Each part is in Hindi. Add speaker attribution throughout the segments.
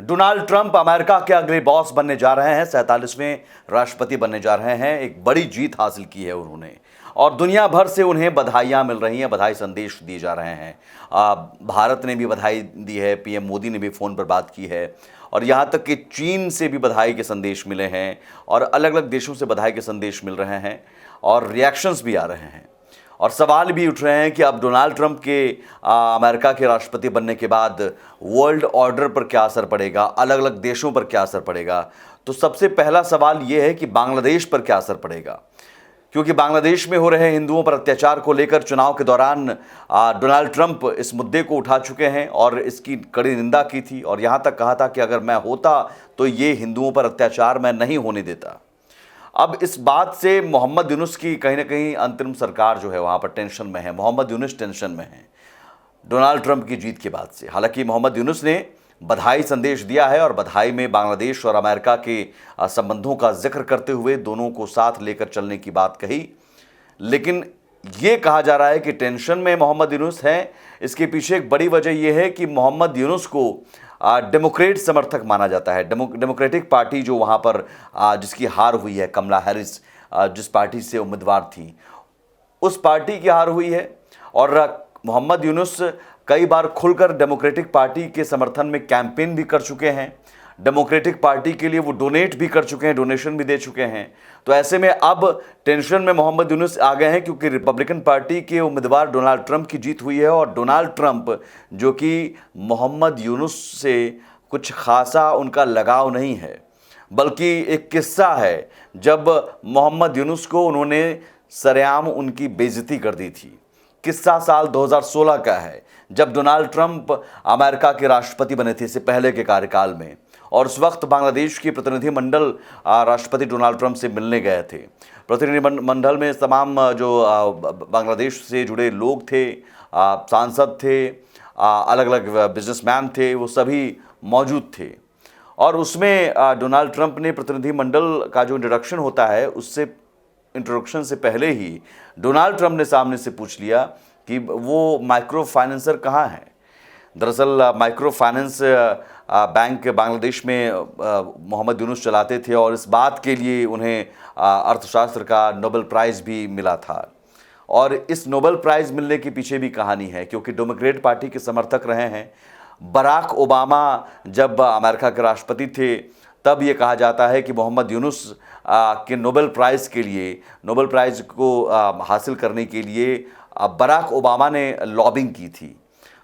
Speaker 1: डोनाल्ड ट्रंप अमेरिका के अगले बॉस बनने जा रहे हैं, 47वें राष्ट्रपति बनने जा रहे हैं। एक बड़ी जीत हासिल की है उन्होंने और दुनिया भर से उन्हें बधाइयां मिल रही हैं, बधाई संदेश दिए जा रहे हैं। भारत ने भी बधाई दी है, पीएम मोदी ने भी फ़ोन पर बात की है और यहाँ तक कि चीन से भी बधाई के संदेश मिले हैं और अलग अलग देशों से बधाई के संदेश मिल रहे हैं और रिएक्शंस भी आ रहे हैं और सवाल भी उठ रहे हैं कि अब डोनाल्ड ट्रंप के अमेरिका के राष्ट्रपति बनने के बाद वर्ल्ड ऑर्डर पर क्या असर पड़ेगा, अलग अलग देशों पर क्या असर पड़ेगा। तो सबसे पहला सवाल ये है कि बांग्लादेश पर क्या असर पड़ेगा, क्योंकि बांग्लादेश में हो रहे हिंदुओं पर अत्याचार को लेकर चुनाव के दौरान डोनाल्ड ट्रंप इस मुद्दे को उठा चुके हैं और इसकी कड़ी निंदा की थी और यहाँ तक कहा था कि अगर मैं होता तो ये हिंदुओं पर अत्याचार मैं नहीं होने देता। अब इस बात से मोहम्मद यूनुस की कहीं ना कहीं अंतरिम सरकार जो है वहाँ पर टेंशन में है, मोहम्मद यूनुस टेंशन में है डोनाल्ड ट्रंप की जीत के बाद से। हालांकि मोहम्मद यूनुस ने बधाई संदेश दिया है और बधाई में बांग्लादेश और अमेरिका के संबंधों का जिक्र करते हुए दोनों को साथ लेकर चलने की बात कही। लेकिन ये कहा जा रहा है कि टेंशन में मोहम्मद यूनुस हैं। इसके पीछे एक बड़ी वजह यह है कि मोहम्मद यूनुस को डेमोक्रेट समर्थक माना जाता है। डेमोक्रेटिक पार्टी जो वहाँ पर जिसकी हार हुई है, कमला हैरिस जिस पार्टी से उम्मीदवार थी, उस पार्टी की हार हुई है और मोहम्मद यूनुस कई बार खुलकर डेमोक्रेटिक पार्टी के समर्थन में कैंपेन भी कर चुके हैं। डेमोक्रेटिक पार्टी के लिए वो डोनेट भी कर चुके हैं, डोनेशन भी दे चुके हैं। तो ऐसे में अब टेंशन में मोहम्मद यूनुस आ गए हैं क्योंकि रिपब्लिकन पार्टी के उम्मीदवार डोनाल्ड ट्रंप की जीत हुई है और डोनाल्ड ट्रंप जो कि मोहम्मद यूनुस से कुछ खासा उनका लगाव नहीं है, बल्कि एक किस्सा है जब मोहम्मद यूनुस को उन्होंने सरेआम उनकी बेइज्जती कर दी थी। किस्सा साल 2016 का है जब डोनाल्ड ट्रंप अमेरिका के राष्ट्रपति बने थे, इससे पहले के कार्यकाल में, और उस वक्त बांग्लादेश की प्रतिनिधिमंडल राष्ट्रपति डोनाल्ड ट्रंप से मिलने गए थे। प्रतिनिधिमंडल में तमाम जो बांग्लादेश से जुड़े लोग थे, सांसद थे, अलग अलग बिजनेसमैन थे, वो सभी मौजूद थे और उसमें डोनाल्ड ट्रंप ने प्रतिनिधिमंडल का जो इंट्रोडक्शन होता है, उससे इंट्रोडक्शन से पहले ही डोनाल्ड ट्रंप ने सामने से पूछ लिया कि वो माइक्रो फाइनेंसर कहाँ है। दरअसल माइक्रो फाइनेंस बैंक बांग्लादेश में मोहम्मद यूनुस चलाते थे और इस बात के लिए उन्हें अर्थशास्त्र का नोबेल प्राइज़ भी मिला था। और इस नोबेल प्राइज़ मिलने के पीछे भी कहानी है क्योंकि डेमोक्रेट पार्टी के समर्थक रहे हैं। बराक ओबामा जब अमेरिका के राष्ट्रपति थे तब ये कहा जाता है कि मोहम्मद यूनुस के नोबेल प्राइज़ के लिए, नोबेल प्राइज़ को हासिल करने के लिए बराक ओबामा ने लॉबिंग की थी।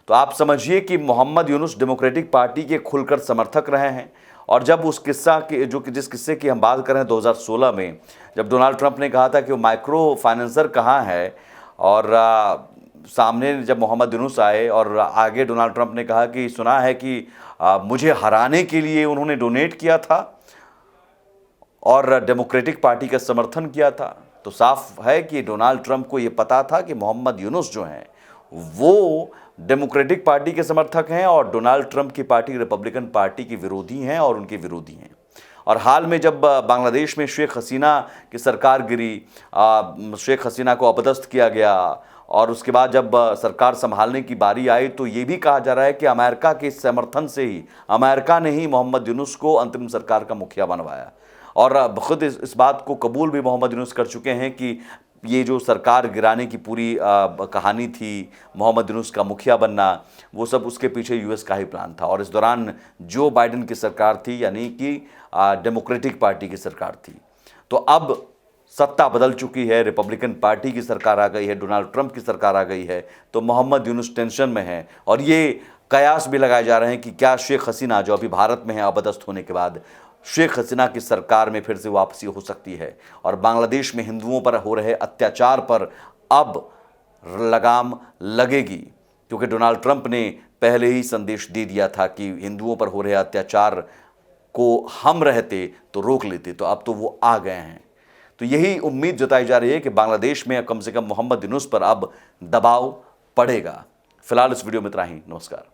Speaker 1: तो आप समझिए कि मोहम्मद यूनुस डेमोक्रेटिक पार्टी के खुलकर समर्थक रहे हैं और जब उस किस्सा के जिस किस्से की हम बात करें 2016 में, जब डोनाल्ड ट्रंप ने कहा था कि वो माइक्रो फाइनेंसर कहाँ है और सामने जब मोहम्मद यूनुस आए और आगे डोनाल्ड ट्रंप ने कहा कि सुना है कि मुझे हराने के लिए उन्होंने डोनेट किया था और डेमोक्रेटिक पार्टी का समर्थन किया था, तो साफ है कि डोनाल्ड ट्रंप को ये पता था कि मोहम्मद यूनुस जो हैं वो डेमोक्रेटिक पार्टी के समर्थक हैं और डोनाल्ड ट्रंप की पार्टी रिपब्लिकन पार्टी की विरोधी हैं और उनके विरोधी हैं। और हाल में जब बांग्लादेश में शेख हसीना की सरकार गिरी, शेख हसीना को अपदस्थ किया गया और उसके बाद जब सरकार संभालने की बारी आई तो ये भी कहा जा रहा है कि अमेरिका के समर्थन से ही, अमेरिका ने ही मोहम्मद यूनुस को अंतरिम सरकार का मुखिया बनवाया और खुद इस बात को कबूल भी मोहम्मद यूनुस कर चुके हैं कि ये जो सरकार गिराने की पूरी कहानी थी, मोहम्मद यूनुस का मुखिया बनना, वो सब उसके पीछे यूएस का ही प्लान था। और इस दौरान जो बाइडेन की सरकार थी, यानी कि डेमोक्रेटिक पार्टी की सरकार थी। तो अब सत्ता बदल चुकी है, रिपब्लिकन पार्टी की सरकार आ गई है, डोनाल्ड ट्रंप की सरकार आ गई है, तो मोहम्मद यूनुस टेंशन में है और ये कयास भी लगाए जा रहे हैं कि क्या शेख हसीना जो अभी भारत में है अपदस्थ होने के बाद, शेख हसीना की सरकार में फिर से वापसी हो सकती है और बांग्लादेश में हिंदुओं पर हो रहे अत्याचार पर अब लगाम लगेगी, क्योंकि डोनाल्ड ट्रंप ने पहले ही संदेश दे दिया था कि हिंदुओं पर हो रहे अत्याचार को हम रहते तो रोक लेते, तो अब तो वो आ गए हैं। तो यही उम्मीद जताई जा रही है कि बांग्लादेश में कम से कम मोहम्मद यूनुस पर अब दबाव पड़ेगा। फिलहाल इस वीडियो में इतना ही। नमस्कार।